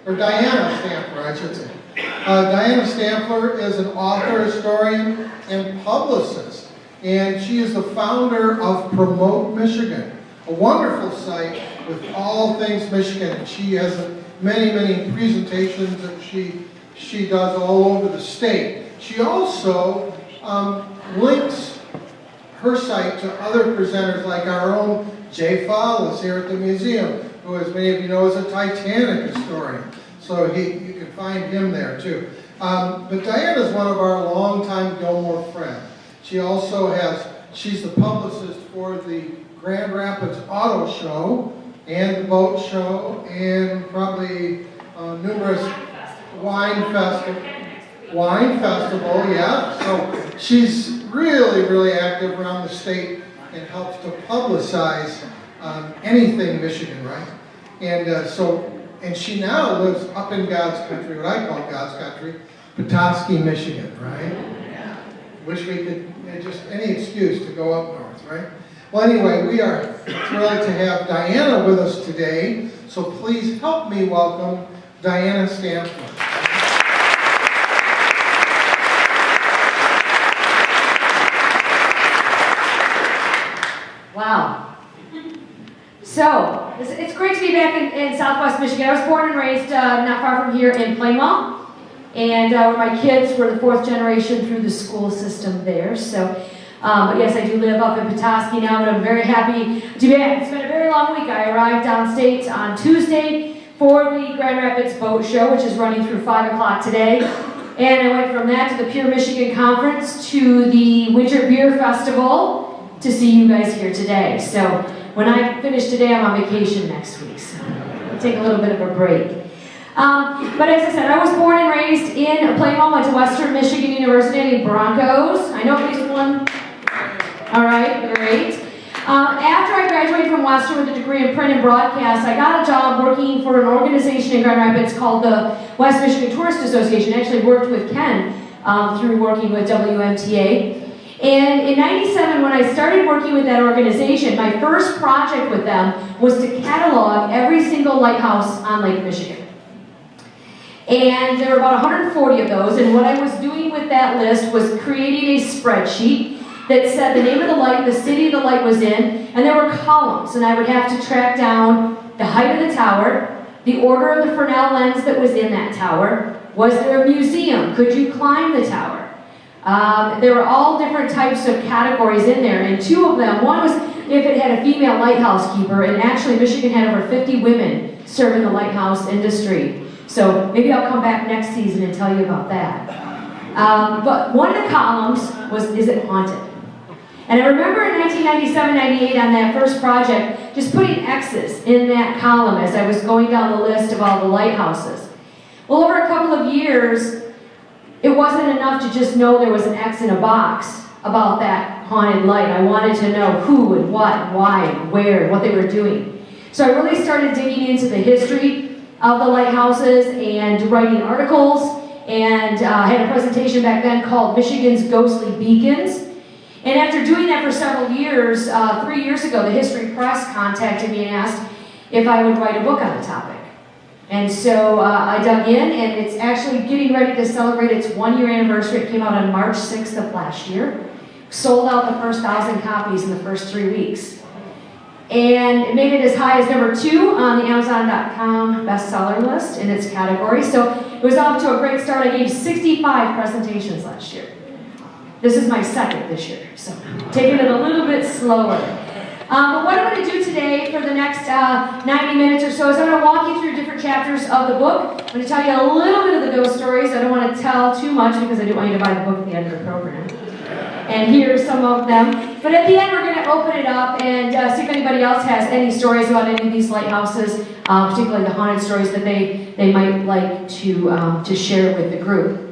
or Dianna Stampfler, I should say. Dianna Stampfler is an author, historian, and publicist, and she is the founder of Promote Michigan, a wonderful site with all things Michigan. And she has many, many presentations that she does all over the state. She also links her site to other presenters like our own Jay Fowles here at the museum, who, as many of you know, is a Titanic historian. So you can find him there too. But Dianna is one of our longtime Gilmore friends. She also she's the publicist for the Grand Rapids Auto Show and the Boat Show and probably numerous wine festival, yeah. So she's really, really active around the state and helps to publicize anything Michigan, right? And she now lives up in God's country, what I call God's country, Petoskey, Michigan, right? Yeah. Wish we could, just any excuse to go up north, right? Well, anyway, we are thrilled to have Dianna with us today, so please help me welcome Dianna Stampfler. Wow. So, it's great to be back in Southwest Michigan. I was born and raised not far from here in Plainwell, and where my kids were the fourth generation through the school system there. So, but yes, I do live up in Petoskey now, but I'm very happy to be back. It's been a very long week. I arrived downstate on Tuesday for the Grand Rapids Boat Show, which is running through 5 o'clock today. And I went from that to the Pure Michigan Conference to the Winter Beer Festival to see you guys here today. So when I finish today, I'm on vacation next week, so I'll take a little bit of a break. But as I said, I was born and raised in Plainwell, went to Western Michigan University, Broncos. I know at least one. All right, great. After I graduated from Western with a degree in print and broadcast, I got a job working for an organization in Grand Rapids called the West Michigan Tourist Association. I actually worked with Ken through working with WMTA. And in '97, when I started working with that organization, my first project with them was to catalog every single lighthouse on Lake Michigan. And there were about 140 of those, and what I was doing with that list was creating a spreadsheet that said the name of the light, the city the light was in, and there were columns, and I would have to track down the height of the tower, the order of the Fresnel lens that was in that tower, was there a museum, could you climb the tower? There were all different types of categories in there, and two of them, one was if it had a female lighthouse keeper, and actually Michigan had over 50 women serving the lighthouse industry. So maybe I'll come back next season and tell you about that. But one of the columns was, is it haunted? And I remember in 1997-98 on that first project, just putting X's in that column as I was going down the list of all the lighthouses. Well, over a couple of years, it wasn't enough to just know there was an X in a box about that haunted light. I wanted to know who and what, why, and where, and what they were doing. So I really started digging into the history of the lighthouses and writing articles, and I had a presentation back then called Michigan's Ghostly Beacons. And after doing that for several years, 3 years ago, the History Press contacted me and asked if I would write a book on the topic. And so I dug in, and it's actually getting ready to celebrate its 1-year anniversary. It came out on March 6th of last year. Sold out the first 1,000 copies in the first 3 weeks. And it made it as high as number 2 on the Amazon.com bestseller list in its category. So it was off to a great start. I gave 65 presentations last year. This is my second this year, so taking it a little bit slower. But what I'm going to do today for the next 90 minutes or so is I'm going to walk you through different chapters of the book. I'm going to tell you a little bit of the ghost stories. I don't want to tell too much because I do want you to buy the book at the end of the program and hear some of them. But at the end, we're going to open it up and see if anybody else has any stories about any of these lighthouses, particularly the haunted stories that they might like to share with the group.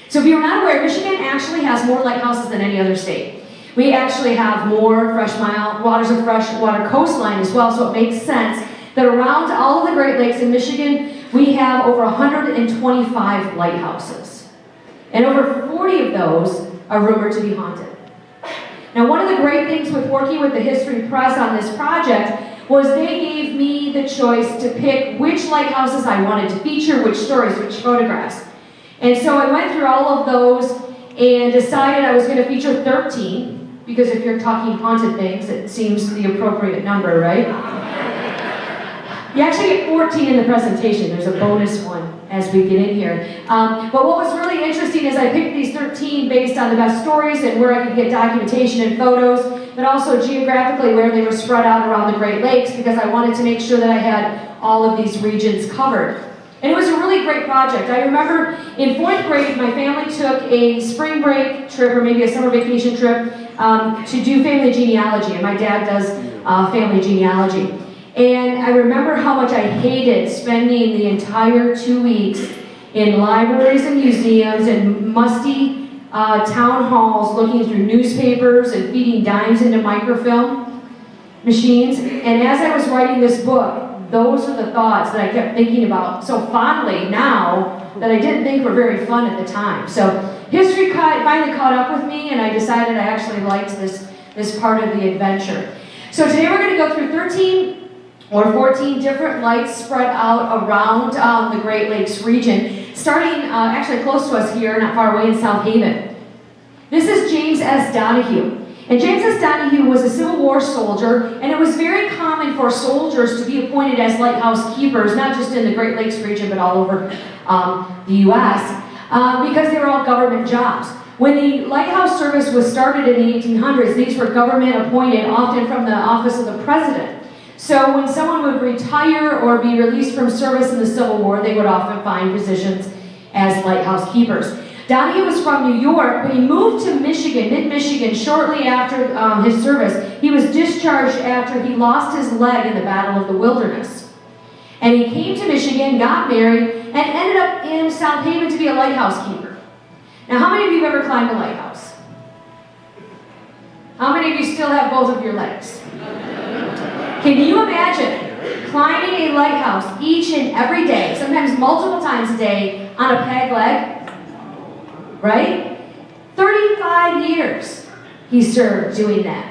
So if you're not aware, Michigan actually has more lighthouses than any other state. We actually have more waters of freshwater coastline as well, so it makes sense that around all of the Great Lakes in Michigan, we have over 125 lighthouses. And over 40 of those are rumored to be haunted. Now, one of the great things with working with the History Press on this project was they gave me the choice to pick which lighthouses I wanted to feature, which stories, which photographs. And so I went through all of those and decided I was going to feature 13, because if you're talking haunted things, it seems the appropriate number, right? You actually get 14 in the presentation. There's a bonus one as we get in here. But what was really interesting is I picked these 13 based on the best stories and where I could get documentation and photos, but also geographically where they were spread out around the Great Lakes, because I wanted to make sure that I had all of these regions covered. And it was a really great project. I remember in 4th grade, my family took a spring break trip, or maybe a summer vacation trip, to do family genealogy, and my dad does family genealogy. And I remember how much I hated spending the entire 2 weeks in libraries and museums and musty town halls looking through newspapers and feeding dimes into microfilm machines. And as I was writing this book, those are the thoughts that I kept thinking about so fondly now that I didn't think were very fun at the time. So history finally caught up with me, and I decided I actually liked this part of the adventure. So today we're going to go through 13 or 14 different lights spread out around the Great Lakes region, starting actually close to us here, not far away in South Haven. This is James S. Donahue. And James S. Donahue was a Civil War soldier, and it was very common for soldiers to be appointed as lighthouse keepers, not just in the Great Lakes region, but all over the U.S., because they were all government jobs. When the lighthouse service was started in the 1800s, these were government appointed, often from the office of the president. So when someone would retire or be released from service in the Civil War, they would often find positions as lighthouse keepers. Donahue was from New York, but he moved to Michigan, mid-Michigan, shortly after his service. He was discharged after he lost his leg in the Battle of the Wilderness. And he came to Michigan, got married, and ended up in South Haven to be a lighthouse keeper. Now, how many of you have ever climbed a lighthouse? How many of you still have both of your legs? Can you imagine climbing a lighthouse each and every day, sometimes multiple times a day, on a peg leg? Right? 35 years he served doing that.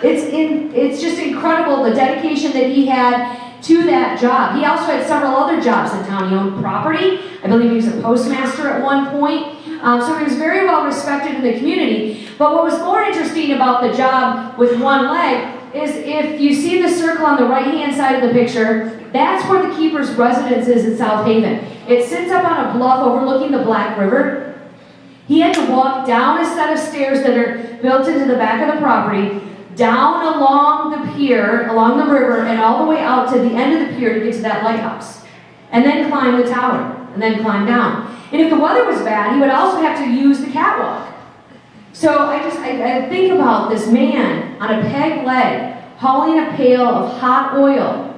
It's just incredible the dedication that he had to that job. He also had several other jobs in town. He owned property. I believe he was a postmaster at one point. So he was very well respected in the community. But what was more interesting about the job with one leg is if you see the circle on the right-hand side of the picture, that's where the keeper's residence is in South Haven. It sits up on a bluff overlooking the Black River. He had to walk down a set of stairs that are built into the back of the property, down along the pier, along the river, and all the way out to the end of the pier to get to that lighthouse. And then climb the tower, and then climb down. And if the weather was bad, he would also have to use the catwalk. So I think about this man on a peg leg, hauling a pail of hot oil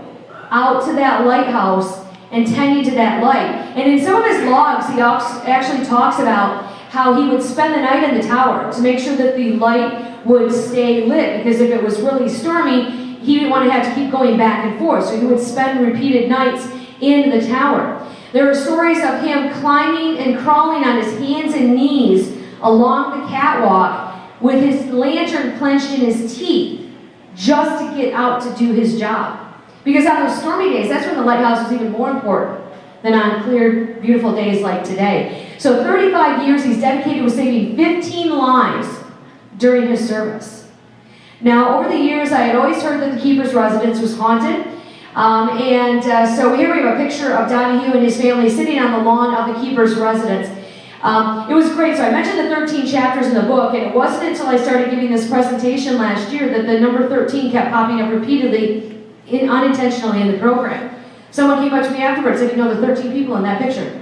out to that lighthouse and tending to that light. And in some of his logs, he actually talks about how he would spend the night in the tower to make sure that the light would stay lit, because if it was really stormy, he didn't want to have to keep going back and forth, so he would spend repeated nights in the tower. There are stories of him climbing and crawling on his hands and knees along the catwalk with his lantern clenched in his teeth just to get out to do his job. Because on those stormy days, that's when the lighthouse was even more important than on clear, beautiful days like today. So 35 years he's dedicated with saving 15 lives during his service. Now, over the years, I had always heard that the keeper's residence was haunted. So here we have a picture of Donahue and his family sitting on the lawn of the keeper's residence. It was great. So I mentioned the 13 chapters in the book, and it wasn't until I started giving this presentation last year that the number 13 kept popping up repeatedly, unintentionally in the program. Someone came up to me afterwards and said, you know the 13 people in that picture.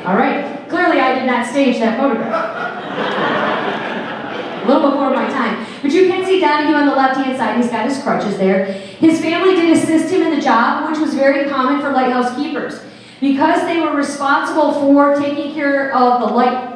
All right. Clearly, I did not stage that photograph. A little before my time. But you can see Donahue on the left-hand side. He's got his crutches there. His family did assist him in the job, which was very common for lighthouse keepers. Because they were responsible for taking care of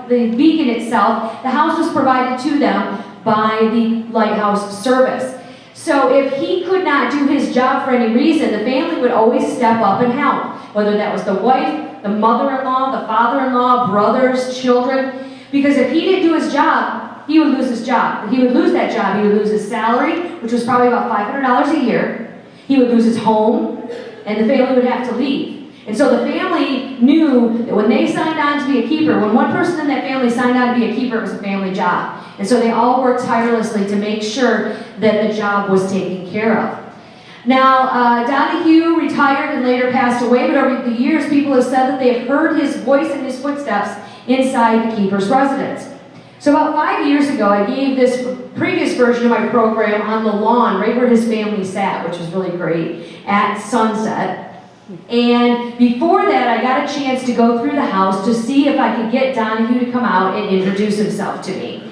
the beacon itself, the house was provided to them by the lighthouse service. So if he could not do his job for any reason, the family would always step up and help. Whether that was the wife, the mother-in-law, the father-in-law, brothers, children. Because if he didn't do his job, he would lose his job. He would lose that job. He would lose his salary, which was probably about $500 a year. He would lose his home, and the family would have to leave. And so the family knew that when they signed on to be a keeper, when one person in that family signed on to be a keeper, it was a family job. And so they all worked tirelessly to make sure that the job was taken care of. Now, Donahue retired and later passed away, but over the years, people have said that they have heard his voice and his footsteps inside the keeper's residence. So about 5 years ago, I gave this previous version of my program on the lawn, right where his family sat, which was really great, at sunset. And before that, I got a chance to go through the house to see if I could get Donahue to come out and introduce himself to me.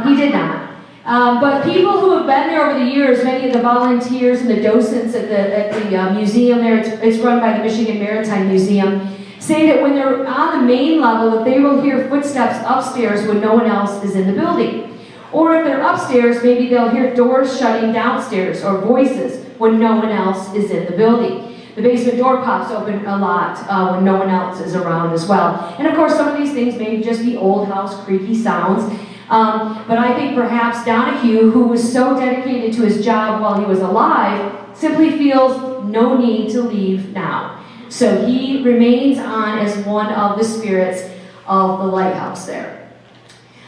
He did not. But people who have been there over the years, many of the volunteers and the docents at the museum there, it's run by the Michigan Maritime Museum, say that when they're on the main level, that they will hear footsteps upstairs when no one else is in the building. Or if they're upstairs, maybe they'll hear doors shutting downstairs or voices when no one else is in the building. The basement door pops open a lot when no one else is around as well. And of course, some of these things may just be old house creaky sounds. But I think perhaps Donahue, who was so dedicated to his job while he was alive, simply feels no need to leave now. So he remains on as one of the spirits of the lighthouse there.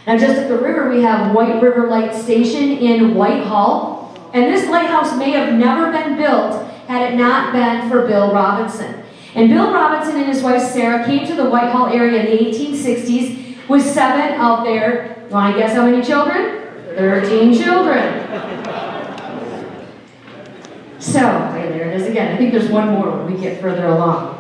Now just at the river, we have White River Light Station in Whitehall. And this lighthouse may have never been built had it not been for Bill Robinson. And Bill Robinson and his wife Sarah came to the Whitehall area in the 1860s with 7 of their, you want to guess how many children? 13 children. So, okay, there it is again. I think there's one more when we get further along.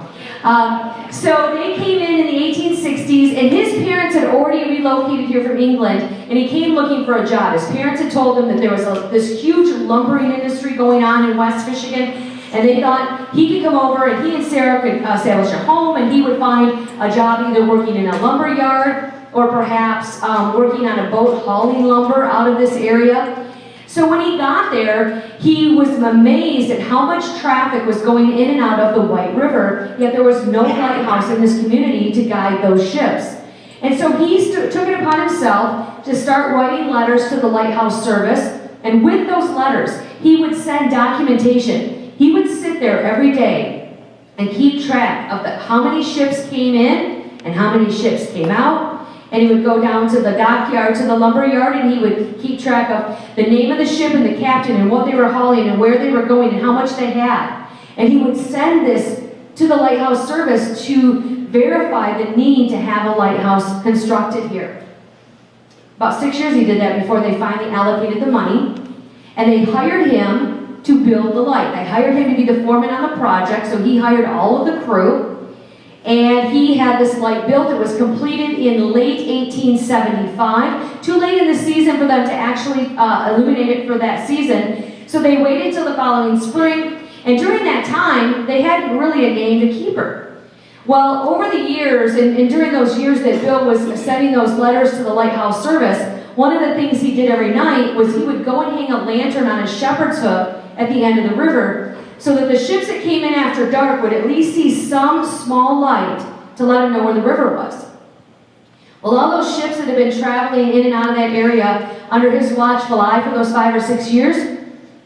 So they came in the 1860s, and his parents had already relocated here from England, and he came looking for a job. His parents had told him that there was this huge lumbering industry going on in West Michigan, and they thought he could come over and he and Sarah could establish a home, and he would find a job either working in a lumber yard or perhaps working on a boat hauling lumber out of this area. So when he got there, he was amazed at how much traffic was going in and out of the White River, yet there was no lighthouse in this community to guide those ships. And so he took it upon himself to start writing letters to the lighthouse service, and with those letters, he would send documentation. He would sit there every day and keep track of how many ships came in and how many ships came out. And he would go down to the dockyard, to the lumber yard, and he would keep track of the name of the ship and the captain and what they were hauling and where they were going and how much they had. And he would send this to the lighthouse service to verify the need to have a lighthouse constructed here. About 6 years he did that before they finally allocated the money. And they hired him to build the light. They hired him to be the foreman on the project, so he hired all of the crew. And he had this light built. It was completed in late 1875. Too late in the season for them to actually illuminate it for that season. So they waited till the following spring. And during that time, they hadn't really named a keeper. Well, over the years, and during those years that Bill was sending those letters to the lighthouse service, one of the things he did every night was he would go and hang a lantern on a shepherd's hook at the end of the river, so that the ships that came in after dark would at least see some small light to let them know where the river was. Well, all those ships that had been traveling in and out of that area under his watchful eye for those 5 or 6 years,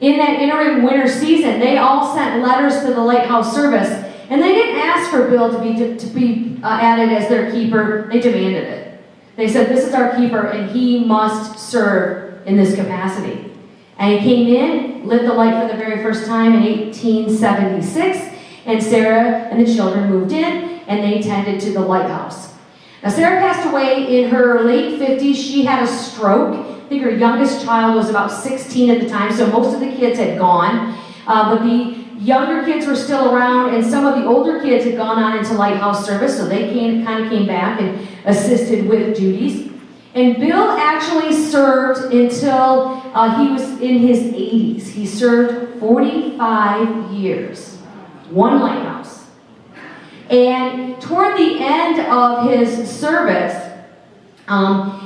in that interim winter season, they all sent letters to the lighthouse service, and they didn't ask for Bill to be added as their keeper. They demanded it. They said, "This is our keeper, and he must serve in this capacity." And he came in, lit the light for the very first time in 1876, and Sarah and the children moved in, and they tended to the lighthouse. Now, Sarah passed away in her late 50s. She had a stroke. I think her youngest child was about 16 at the time, so most of the kids had gone. But the younger kids were still around, and some of the older kids had gone on into lighthouse service, so they kind of came back and assisted with duties. And Bill actually served until he was in his 80s. He served 45 years, one lighthouse. And toward the end of his service,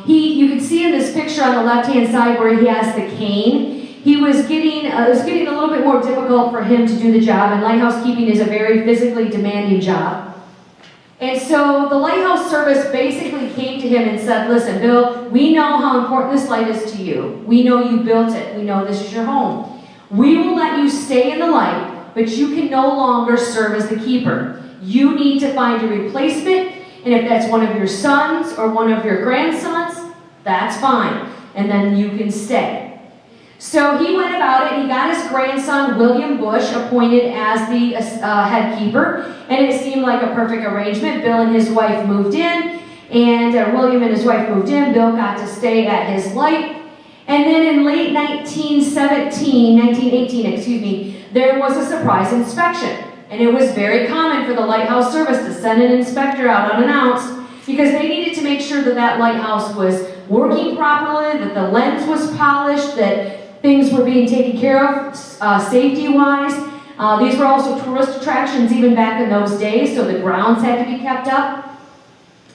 you can see in this picture on the left-hand side where he has the cane. It was getting a little bit more difficult for him to do the job, and lighthouse keeping is a very physically demanding job. And so the lighthouse service basically came to him and said, listen, Bill, we know how important this light is to you. We know you built it. We know this is your home. We will let you stay in the light, but you can no longer serve as the keeper. You need to find a replacement, and if that's one of your sons or one of your grandsons, that's fine. And then you can stay. So he went about it, and he got his grandson, William Bush, appointed as the head keeper, and it seemed like a perfect arrangement. Bill and his wife moved in, and William and his wife moved in. Bill got to stay at his light. And then in late 1918, there was a surprise inspection. And it was very common for the lighthouse service to send an inspector out unannounced because they needed to make sure that that lighthouse was working properly, that the lens was polished, that things were being taken care of safety-wise. These were also tourist attractions even back in those days, so the grounds had to be kept up.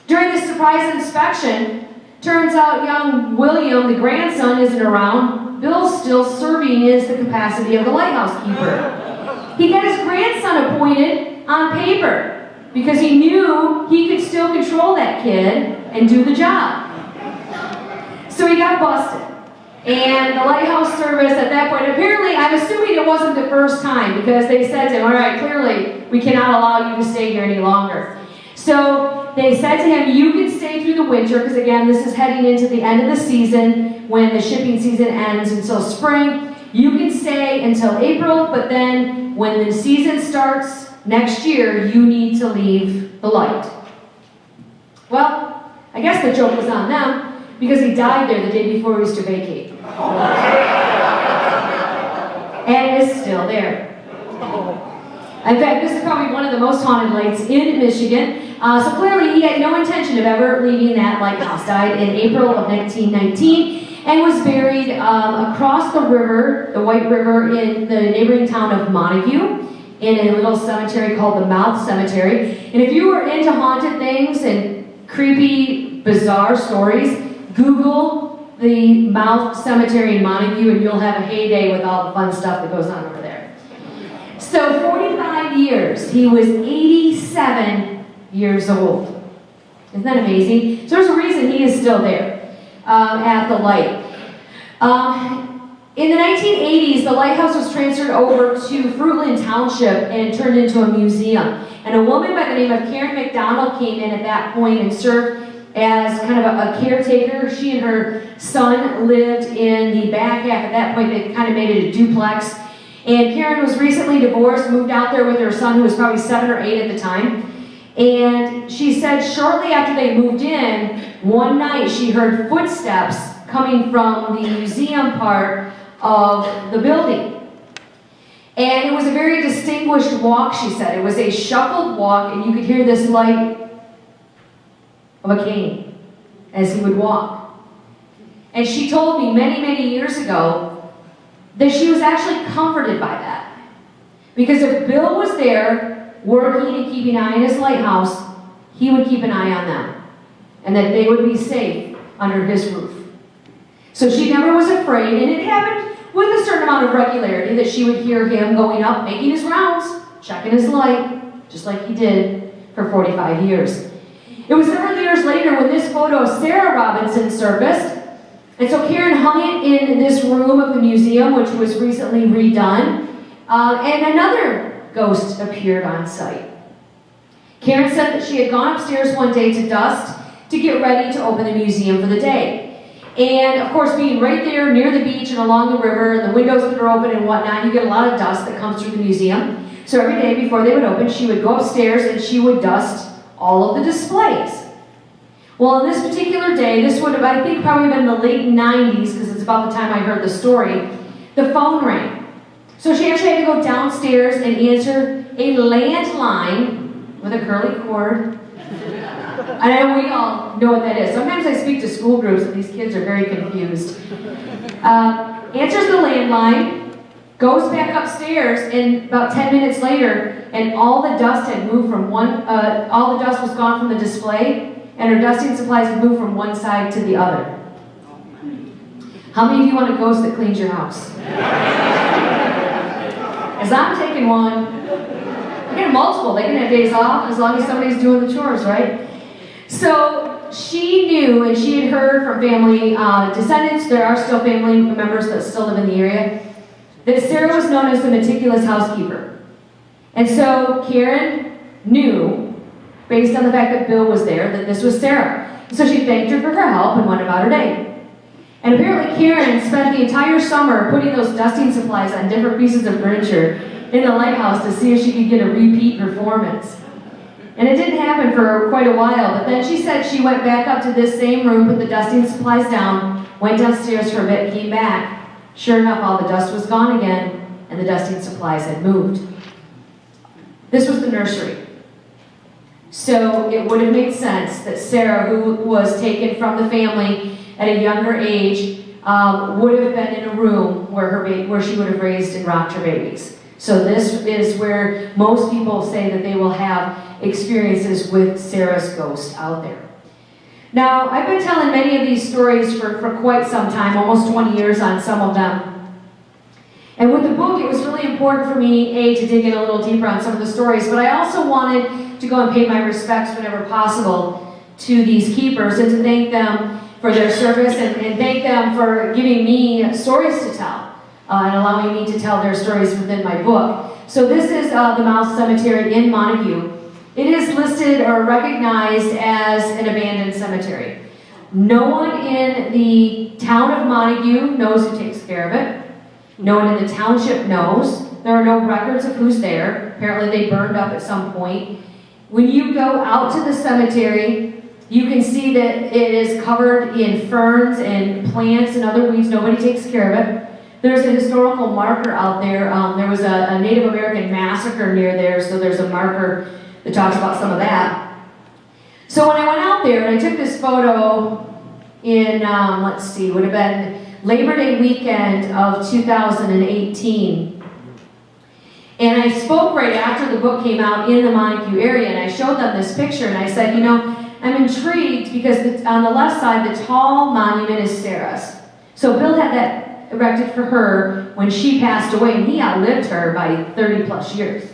During this surprise inspection, turns out young William, the grandson, isn't around. Bill's still serving as the capacity of the lighthouse keeper. He got his grandson appointed on paper because he knew he could still control that kid and do the job. So he got busted. And the lighthouse service at that point, apparently, I'm assuming it wasn't the first time because they said to him, all right, clearly, we cannot allow you to stay here any longer. So they said to him, you can stay through the winter because, again, this is heading into the end of the season when the shipping season ends until spring. You can stay until April, but then when the season starts next year, you need to leave the light. Well, I guess the joke was on them because he died there the day before he was to vacate. And is still there. In fact, this is probably one of the most haunted lights in Michigan. So clearly he had no intention of ever leaving that lighthouse. Died in April of 1919 and was buried across the river, the White River, in the neighboring town of Manitou, in a little cemetery called the Mouth Cemetery. And if you were into haunted things and creepy, bizarre stories, Google the Mouth Cemetery in Manitou and you'll have a heyday with all the fun stuff that goes on over there. So 45 years, he was 87 years old. Isn't that amazing? So there's a reason he is still there at the light. In the 1980s, the lighthouse was transferred over to Fruitland Township and turned into a museum. And a woman by the name of Karen McDonald came in at that point and served as kind of a caretaker. She and her son lived in the back half. At that point, they kind of made it a duplex. And Karen was recently divorced, moved out there with her son, who was probably 7 or 8 at the time. And she said shortly after they moved in, one night she heard footsteps coming from the museum part of the building. And it was a very distinguished walk, she said. It was a shuffled walk, and you could hear this light of a cane as he would walk. And she told me many, many years ago that she was actually comforted by that. Because if Bill was there working and keeping an eye on his lighthouse, he would keep an eye on them. And that they would be safe under his roof. So she never was afraid, and it happened with a certain amount of regularity that she would hear him going up, making his rounds, checking his light, just like he did for 45 years. It was several years later when this photo of Sarah Robinson surfaced. And so Karen hung it in this room of the museum, which was recently redone. And another ghost appeared on site. Karen said that she had gone upstairs one day to dust to get ready to open the museum for the day. And of course, being right there near the beach and along the river, and the windows that are open and whatnot, you get a lot of dust that comes through the museum. So every day before they would open, she would go upstairs and she would dust all of the displays. Well, on this particular day, this would have, I think, probably been the late 90s, because it's about the time I heard the story, the phone rang. So she actually had to go downstairs and answer a landline with a curly cord. And I know we all know what that is. Sometimes I speak to school groups and these kids are very confused. Answers the landline, goes back upstairs, and about 10 minutes later, and all the dust had moved from all the dust was gone from the display, and her dusting supplies had moved from one side to the other. How many of you want a ghost that cleans your house? Because I'm taking one. can have multiple, they can have days off as long as somebody's doing the chores, right? So she knew, and she had heard from family descendants, there are still family members that still live in the area, that Sarah was known as the meticulous housekeeper. And so Karen knew, based on the fact that Bill was there, that this was Sarah. So she thanked her for her help and went about her day. And apparently Karen spent the entire summer putting those dusting supplies on different pieces of furniture in the lighthouse to see if she could get a repeat performance. And it didn't happen for quite a while, but then she said she went back up to this same room, put the dusting supplies down, went downstairs for a bit, came back. Sure enough, all the dust was gone again, and the dusting supplies had moved. This was the nursery. So it would have made sense that Sarah, who was taken from the family at a younger age, would have been in a room where she would have raised and rocked her babies. So this is where most people say that they will have experiences with Sarah's ghost out there. Now, I've been telling many of these stories for quite some time, almost 20 years on some of them. And with the book, it was really important for me, to dig in a little deeper on some of the stories, but I also wanted to go and pay my respects whenever possible to these keepers and to thank them for their service and thank them for giving me stories to tell and allowing me to tell their stories within my book. So this is the Mouse Cemetery in Montague. It is listed or recognized as an abandoned cemetery. No one in the town of Montague knows who takes care of it. No one in the township knows. There are no records of who's there. Apparently they burned up at some point. When you go out to the cemetery, you can see that it is covered in ferns and plants and other weeds. Nobody takes care of it. There's a historical marker out there. There was a Native American massacre near there, so there's a marker that talks about some of that. So when I went out there, and I took this photo in, let's see, would have been Labor Day weekend of 2018. And I spoke right after the book came out in the Montague area, and I showed them this picture, and I said, you know, I'm intrigued because on the left side, the tall monument is Sarah's. So Bill had that erected for her when she passed away, and he outlived her by 30 plus years.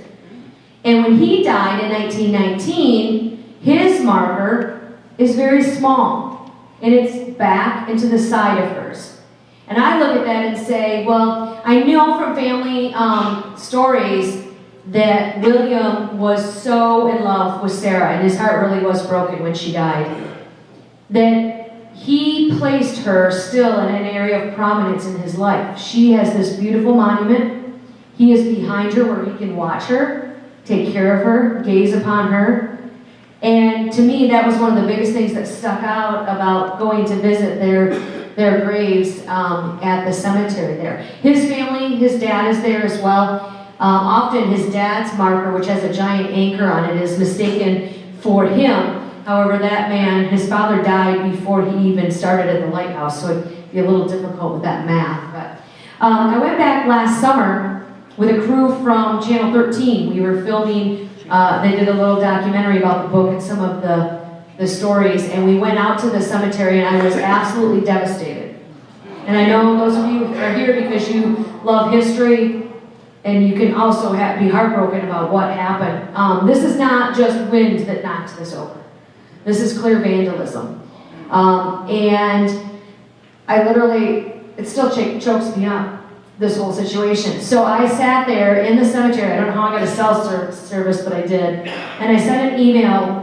And when he died in 1919, his marker is very small, and it's back into the side of hers. And I look at that and say, well, I know from family stories that William was so in love with Sarah, and his heart really was broken when she died, that he placed her still in an area of prominence in his life. She has this beautiful monument. He is behind her where he can watch her, take care of her, gaze upon her. And to me, that was one of the biggest things that stuck out about going to visit their graves at the cemetery there. His family, his dad is there as well. Often his dad's marker, which has a giant anchor on it, is mistaken for him. However, that man, his father died before he even started at the Lighthouse, so it'd be a little difficult with that math. But I went back last summer with a crew from Channel 13. We were filming, they did a little documentary about the book and some of the stories, and we went out to the cemetery, and I was absolutely devastated. And I know those of you are here because you love history, and you can also be heartbroken about what happened. This is not just wind that knocked this over. This is clear vandalism. And I literally, it still chokes me up, this whole situation. So I sat there in the cemetery. I don't know how I got a cell service, but I did. And I sent an email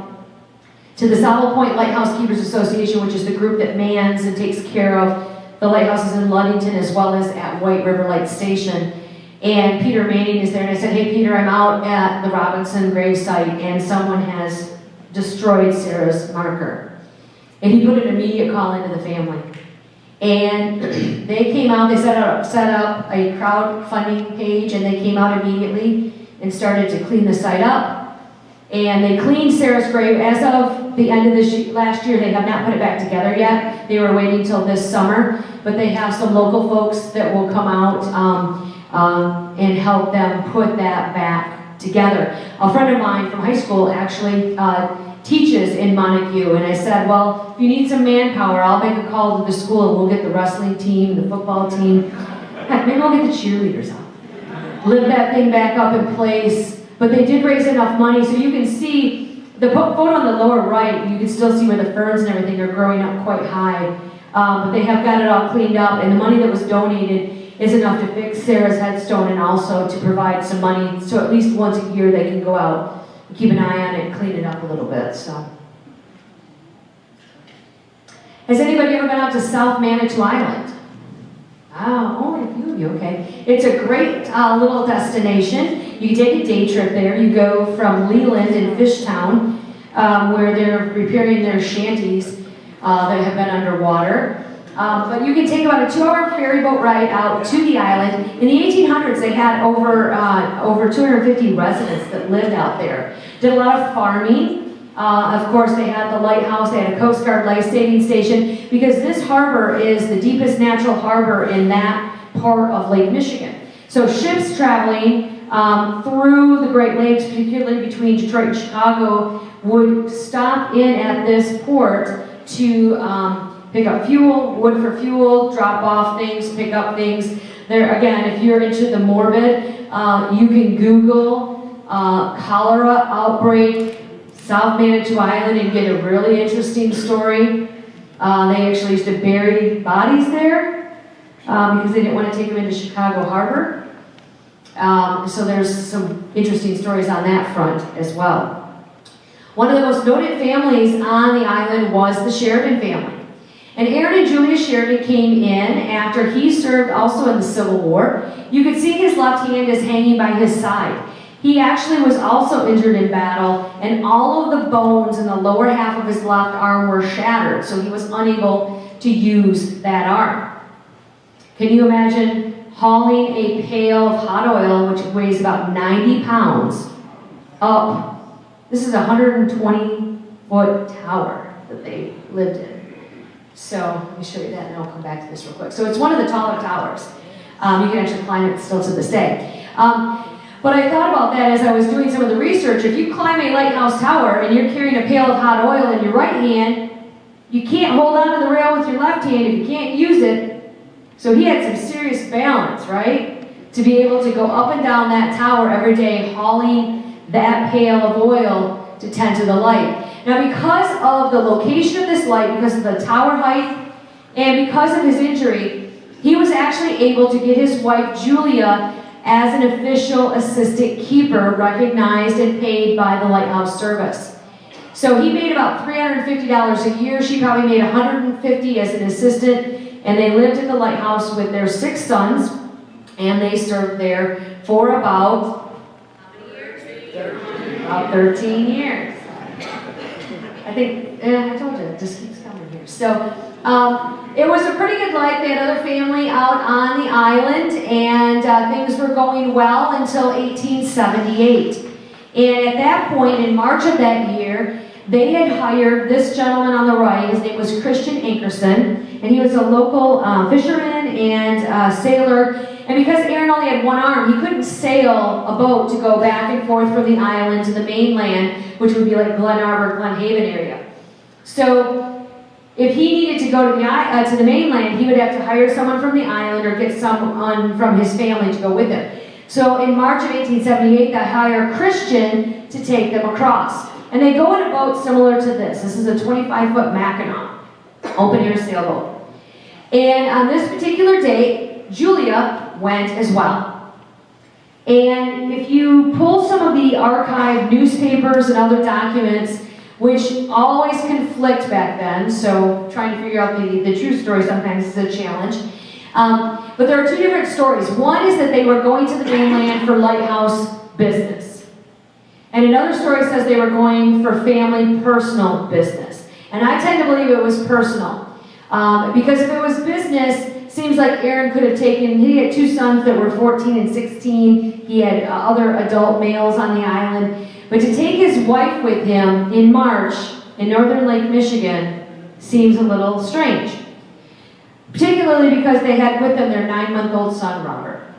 to the Seul Point Light Housekeepers Association, which is the group that mans and takes care of the lighthouses in Ludington as well as at White River Light Station. And Peter Manning is there, and I said, hey Peter, I'm out at the Robinson gravesite, and someone has destroyed Sarah's marker. And he put an immediate call into the family. And they came out, they set up a crowdfunding page, and they came out immediately and started to clean the site up. And they cleaned Sarah's grave. As of the end of this last year, they have not put it back together yet. They were waiting till this summer, but they have some local folks that will come out and help them put that back together. A friend of mine from high school actually teaches in Montague, and I said, well, if you need some manpower, I'll make a call to the school and we'll get the wrestling team, the football team. Heck, maybe I'll get the cheerleaders out. Lift that thing back up in place. But they did raise enough money, so you can see the photo on the lower right, you can still see where the ferns and everything are growing up quite high. But they have got it all cleaned up, and the money that was donated is enough to fix Sarah's headstone and also to provide some money, so at least once a year they can go out and keep an eye on it and clean it up a little bit. So, has anybody ever been out to South Manitou Island? Only a few of you, okay. It's a great little destination. You can take a day trip there. You go from Leland and Fishtown, where they're repairing their shanties that have been underwater. But you can take about a 2-hour ferry boat ride out to the island. In the 1800s, they had over 250 residents that lived out there. Did a lot of farming. Of course, they had the lighthouse, they had a Coast Guard life-saving station, because this harbor is the deepest natural harbor in that part of Lake Michigan. So ships traveling through the Great Lakes, particularly between Detroit and Chicago, would stop in at this port to pick up fuel, wood for fuel, drop off things, pick up things. There, again, if you're into the morbid, you can Google cholera outbreak, South Manitou Island, and get a really interesting story. They actually used to bury bodies there because they didn't want to take them into Chicago Harbor. So there's some interesting stories on that front as well. One of the most noted families on the island was the Sheridan family. And Aaron and Julia Sheridan came in after he served also in the Civil War. You could see his left hand is hanging by his side. He actually was also injured in battle, and all of the bones in the lower half of his left arm were shattered, so he was unable to use that arm. Can you imagine hauling a pail of hot oil, which weighs about 90 pounds, up? This is a 120-foot tower that they lived in. So let me show you that, and I'll come back to this real quick. So it's one of the taller towers. You can actually climb it still to this day. But I thought about that as I was doing some of the research. If you climb a lighthouse tower and you're carrying a pail of hot oil in your right hand, you can't hold on to the rail with your left hand if you can't use it. So he had some serious balance, right? To be able to go up and down that tower every day, hauling that pail of oil to tend to the light. Now, because of the location of this light, because of the tower height, and because of his injury, he was actually able to get his wife, Julia, as an official assistant keeper, recognized and paid by the lighthouse service. So he made about $350 a year. She probably made $150 as an assistant, and they lived at the lighthouse with their 6 sons, and they served there for about, how many years? About 13 years. I think, I told you, it just keeps coming here. So, it was a pretty good life. They had other family out on the island, and things were going well until 1878. And at that point, in March of that year, they had hired this gentleman on the right. His name was Christian Ankerson, and he was a local fisherman and sailor. And because Aaron only had one arm, he couldn't sail a boat to go back and forth from the island to the mainland, which would be like Glen Arbor, Glen Haven area. So if he needed to go to the mainland, he would have to hire someone from the island or get someone from his family to go with him. So in March of 1878, they hire Christian to take them across. And they go in a boat similar to this. This is a 25-foot Mackinac, open-air sailboat. And on this particular day, Julia went as well. And if you pull some of the archived newspapers and other documents, which always conflict back then, so trying to figure out the true story sometimes is a challenge. But there are 2 different stories. One is that they were going to the mainland for lighthouse business. And another story says they were going for family personal business. And I tend to believe it was personal. Because if it was business, seems like Aaron could have taken, he had 2 sons that were 14 and 16. He had other adult males on the island. But to take his wife with him in March in northern Lake Michigan seems a little strange. Particularly because they had with them their 9-month-old son, Robert.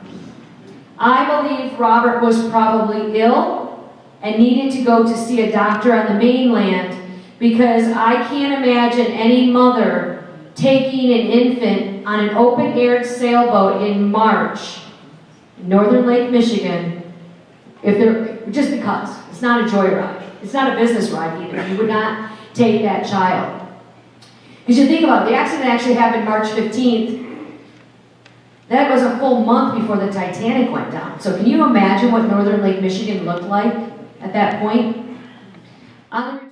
I believe Robert was probably ill and needed to go to see a doctor on the mainland, because I can't imagine any mother taking an infant on an open-air sailboat in March in northern Lake Michigan If they're, just because. It's not a joyride. It's not a business ride either. You would not take that child. Because you think about it, the accident actually happened March 15th. That was a full month before the Titanic went down. So can you imagine what northern Lake Michigan looked like at that point? On the